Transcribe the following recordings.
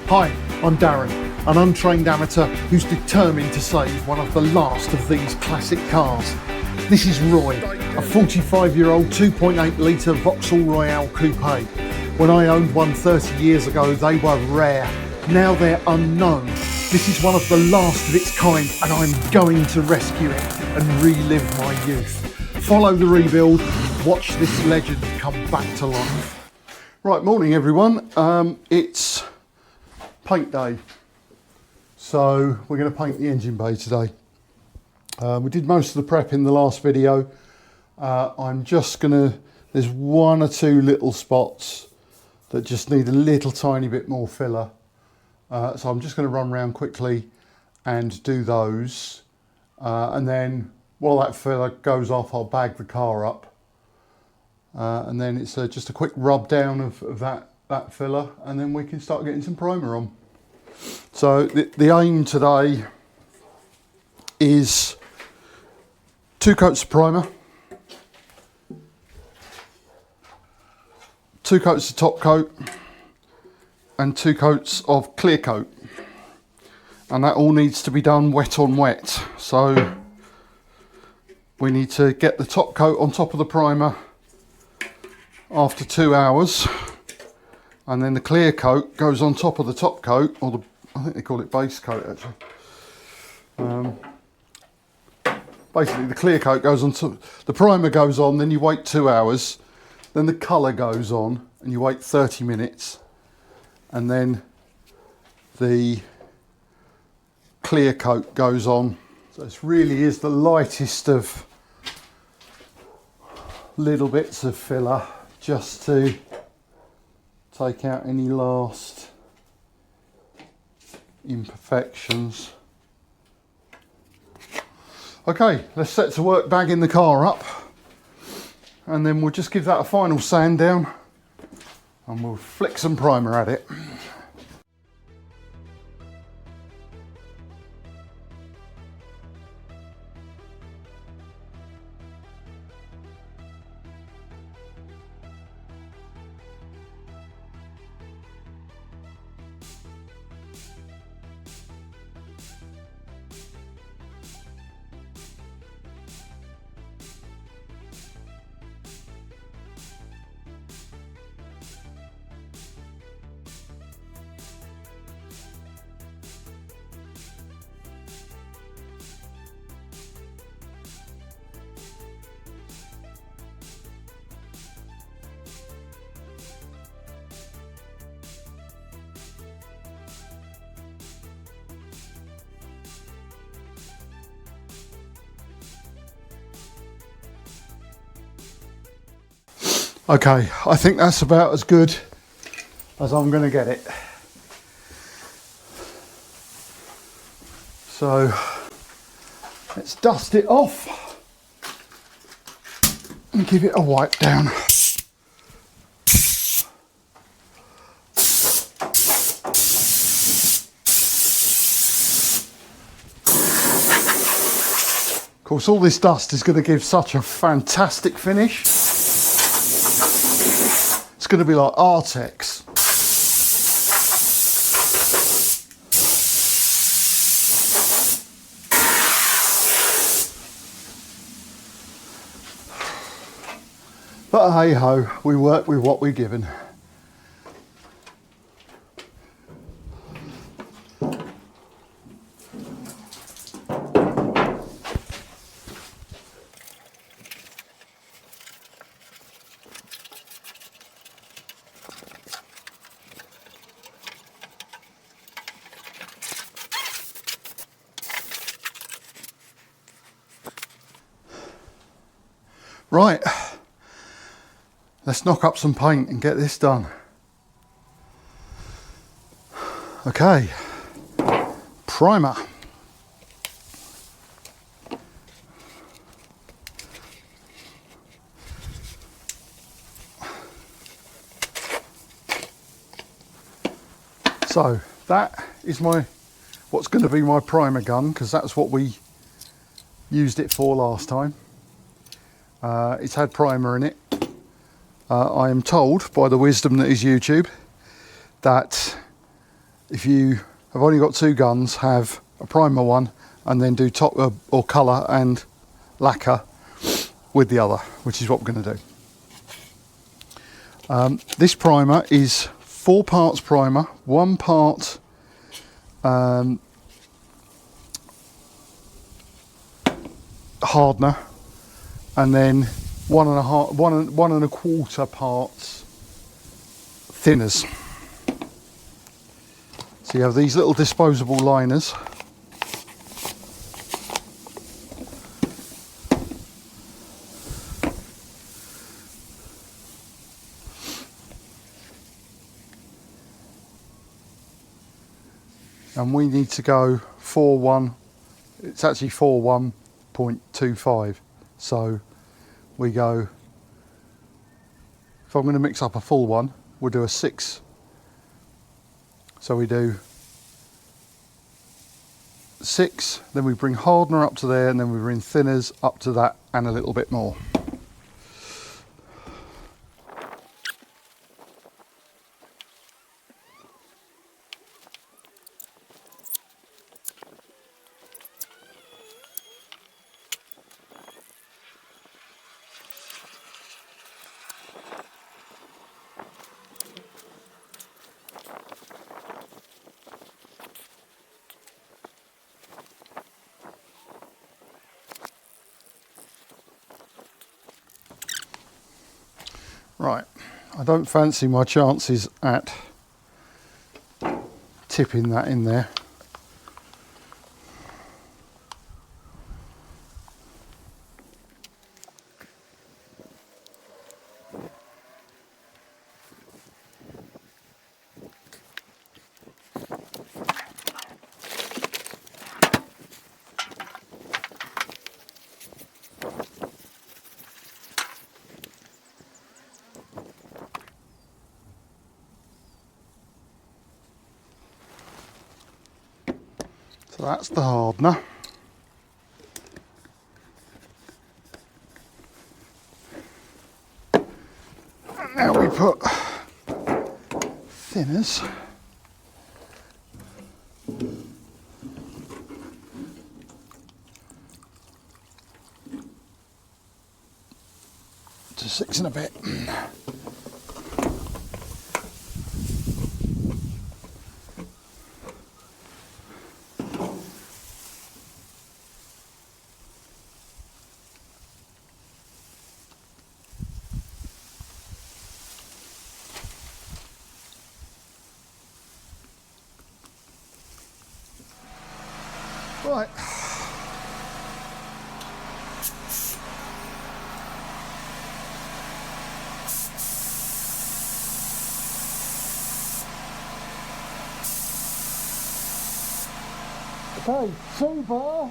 Hi, I'm Darren, an untrained amateur who's determined to save one of the last of these classic cars. This is Roy, a 45-year-old 2.8 litre Vauxhall Royale coupe. When I owned one 30 years ago, they were rare. Now they're unknown. This is one of the last of its kind, and I'm going to rescue it and relive my youth. Follow the rebuild, watch this legend come back to life. Right, morning everyone. It's paint day. So we're going to paint the engine bay today. We did most of the prep in the last video. I'm just going to, there's one or two little spots that just need a little tiny bit more filler. So I'm just going to run around quickly and do those. And then while that filler goes off, I'll bag the car up. And then it's just a quick rub down of that filler, and then we can start getting some primer on. So the aim today is 2 coats of primer, 2 coats of top coat, and 2 coats of clear coat. And that all needs to be done wet on wet. So we need to get the top coat on top of the primer after 2 hours, and then the clear coat goes on top of the top coat, or the, I think they call it base coat actually. Basically the clear coat goes on top, the primer goes on, then you wait 2 hours, then the colour goes on and you wait 30 minutes, and then the clear coat goes on. So this really is the lightest of little bits of filler, just to take out any last imperfections. Okay, let's set to work bagging the car up, and then we'll just give that a final sand down and we'll flick some primer at it. Okay, I think that's about as good as I'm going to get it. So let's dust it off and give it a wipe down. Of course, all this dust is going to give such a fantastic finish. It's going to be like Artex. But hey ho, we work with what we're given. Right, let's knock up some paint and get this done. Okay, primer. So that is what's going to be my primer gun, because that's what we used it for last time. It's had primer in it. I am told by the wisdom that is YouTube that if you have only got two guns, have a primer one and then do top or colour and lacquer with the other, which is what we're going to do. This primer is 4 parts primer, 1 part hardener, and then 1.25 parts thinners. So you have these little disposable liners. And we need to go 4-1, it's actually 4-1.25. So we go, if I'm going to mix up a full one, we'll do a 6. So we do 6, then we bring hardener up to there, and then we bring thinners up to that and a little bit more. Right, I don't fancy my chances at tipping that in there. So that's the hardener. And now we put thinners. To 6 and a bit. Right. Okay, 2 bar.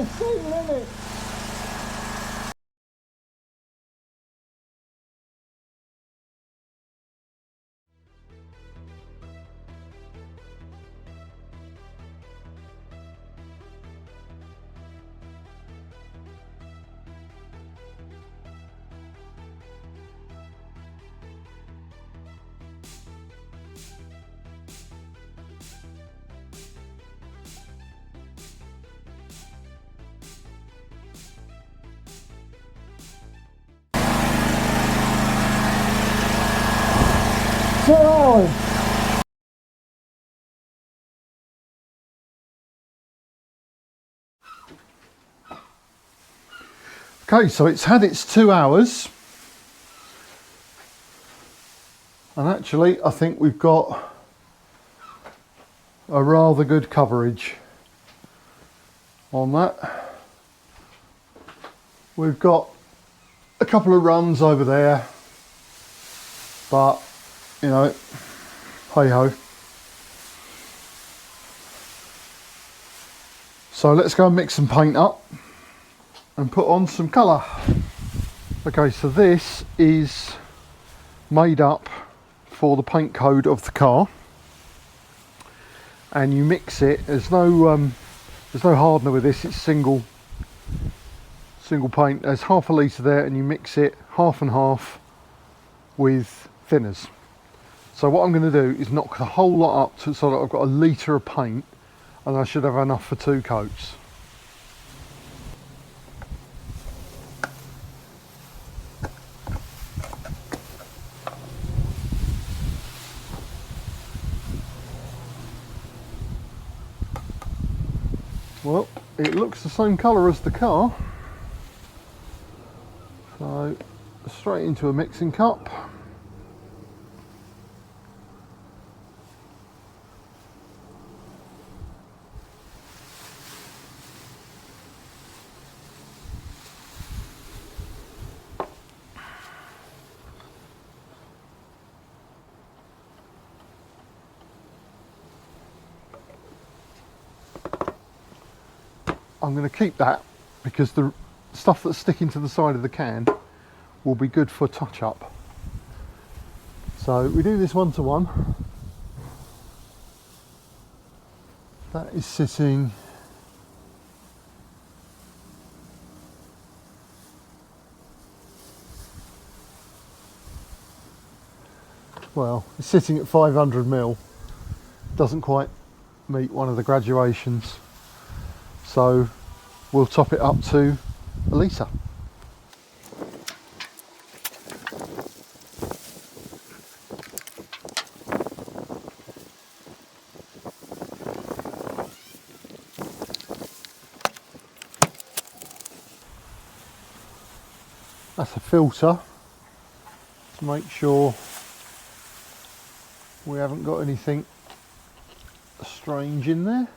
15 minutes. Okay, so it's had its 2 hours, and actually I think we've got a rather good coverage on that. We've got a couple of runs over there, but you know, hey ho. So let's go and mix some paint up and put on some colour. Okay, so this is made up for the paint code of the car, and you mix it. There's no hardener with this. It's single paint. There's half a litre there, and you mix it half and half with thinners. So what I'm going to do is knock the whole lot up to, so that I've got a litre of paint, and I should have enough for 2 coats. Well, it looks the same colour as the car, so straight into a mixing cup. I'm going to keep that because the stuff that's sticking to the side of the can will be good for touch up. So we do this 1 to 1. That is sitting well, it's sitting at 500 ml. Doesn't quite meet one of the graduations, so we'll top it up to a litre. That's a filter to make sure we haven't got anything strange in there.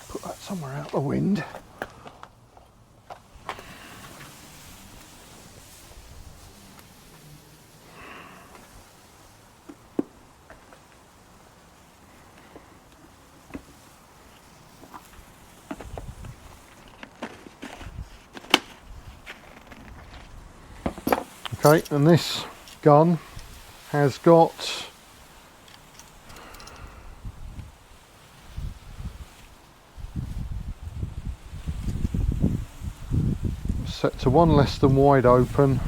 Put that somewhere out the wind. Okay, and this gun has got set to 1 less than wide open,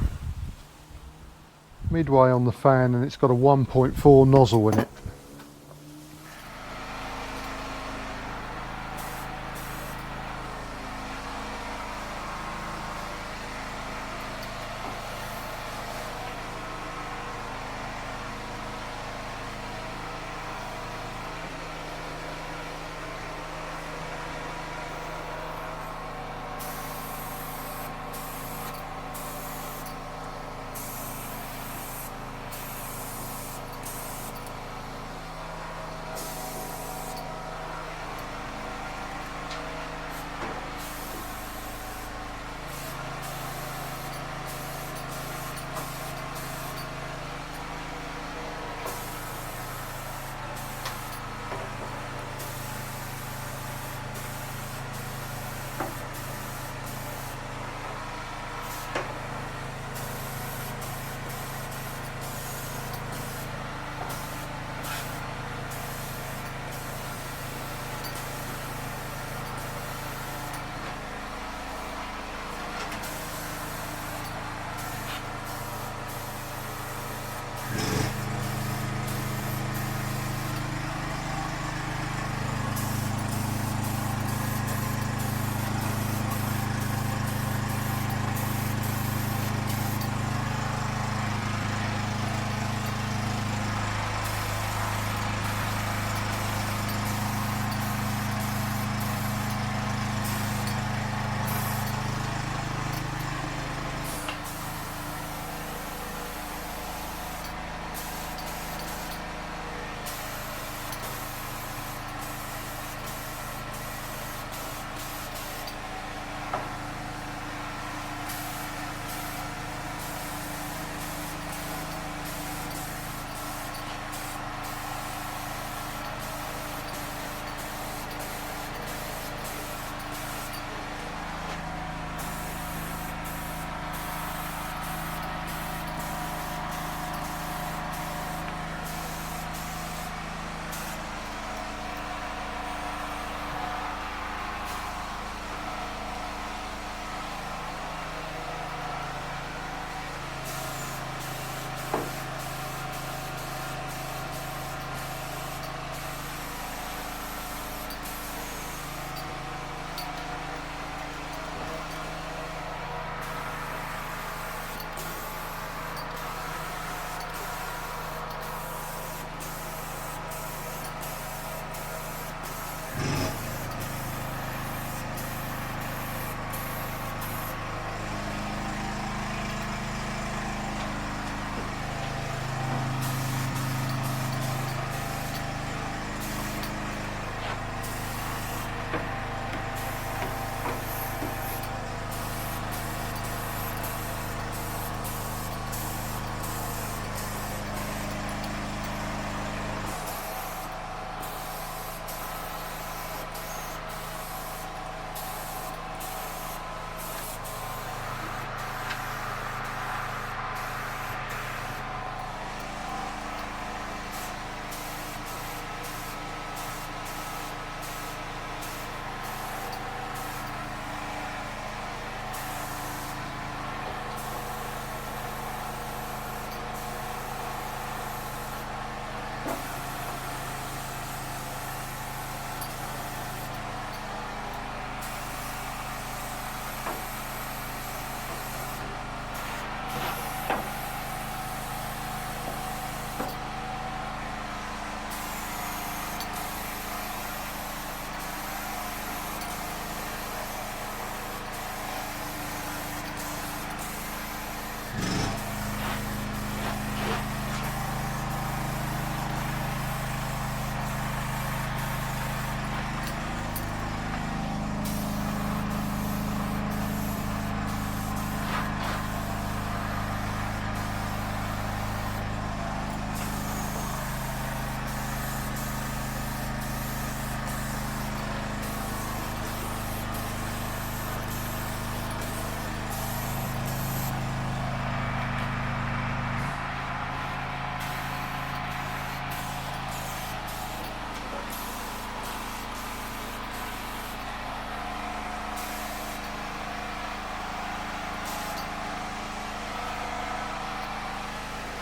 midway on the fan, and it's got a 1.4 nozzle in it.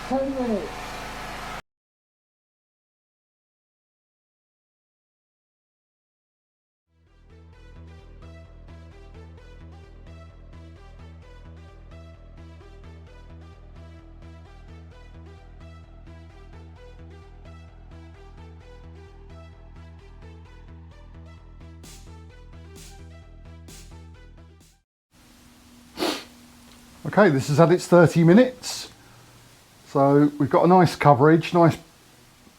10 minutes. Okay, this has had its 30 minutes. So we've got a nice coverage, nice,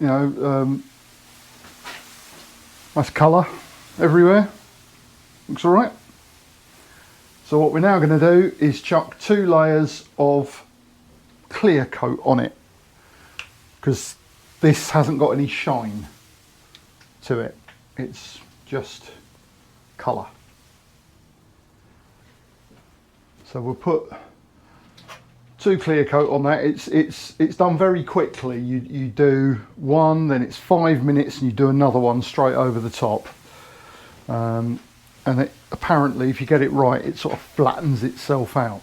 you know, nice colour everywhere. Looks all right. So what we're now going to do is chuck 2 layers of clear coat on it, because this hasn't got any shine to it. It's just colour. So we'll put 2 clear coat on that. It's done very quickly. You do one, then it's 5 minutes, and you do another one straight over the top. And it, apparently, if you get it right, it sort of flattens itself out.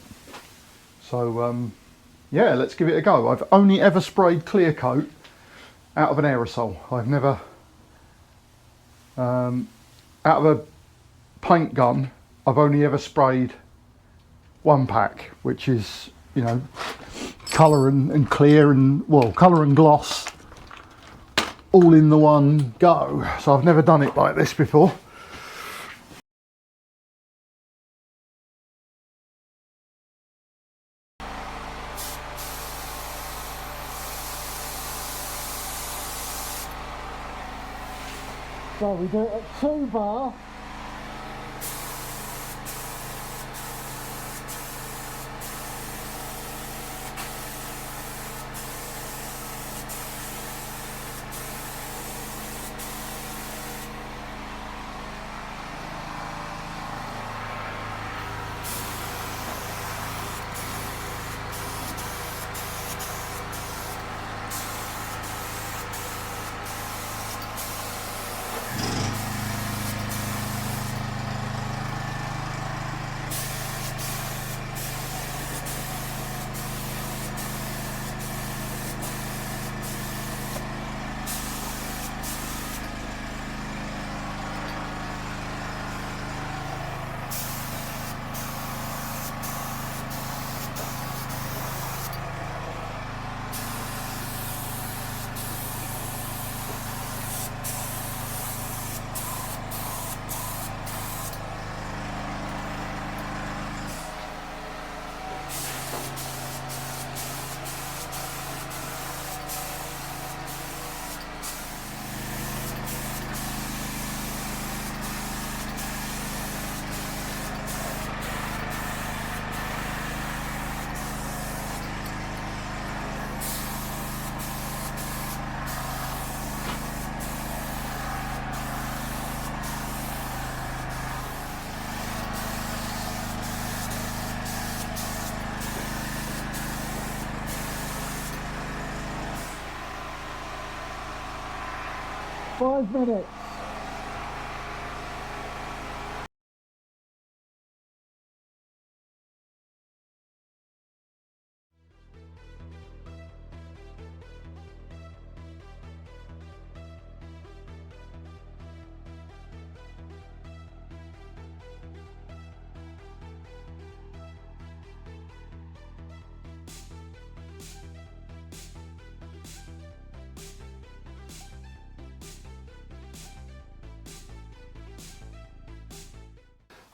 So yeah, let's give it a go. I've only ever sprayed clear coat out of an aerosol. I've never out of a paint gun. I've only ever sprayed 1 pack, which is, you know, colour and clear and, well, colour and gloss all in the one go. So I've never done it like this before. So we do it at 2 bar. Five minutes.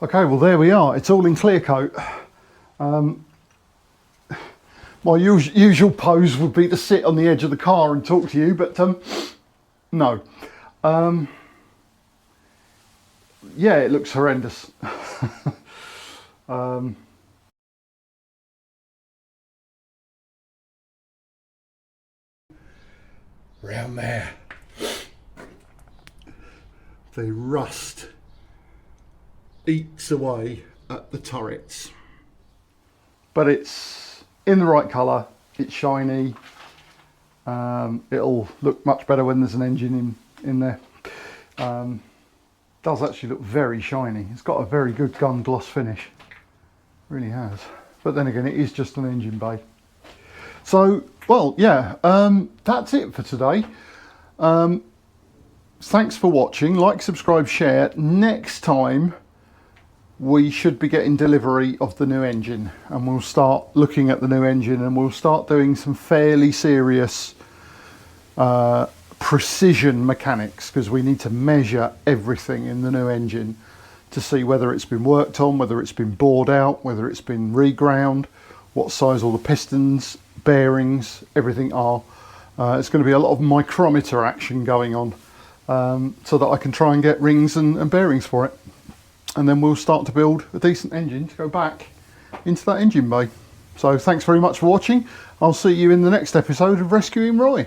Okay, well there we are. It's all in clear coat. My usual pose would be to sit on the edge of the car and talk to you, but no. Yeah, it looks horrendous. Round there, the rust eats away at the turrets, but it's in the right colour, it's shiny. It'll look much better when there's an engine in there. Does actually look very shiny. It's got a very good gun gloss finish, really has. But then again, it is just an engine bay. So, well, yeah, that's it for today. Thanks for watching. Like, subscribe, share. Next time we should be getting delivery of the new engine, and we'll start looking at the new engine, and we'll start doing some fairly serious precision mechanics, because we need to measure everything in the new engine to see whether it's been worked on, whether it's been bored out, whether it's been reground, what size all the pistons, bearings, everything are. It's going to be a lot of micrometer action going on, so that I can try and get rings and bearings for it. And then we'll start to build a decent engine to go back into that engine bay. So thanks very much for watching. I'll see you in the next episode of Rescuing Roy.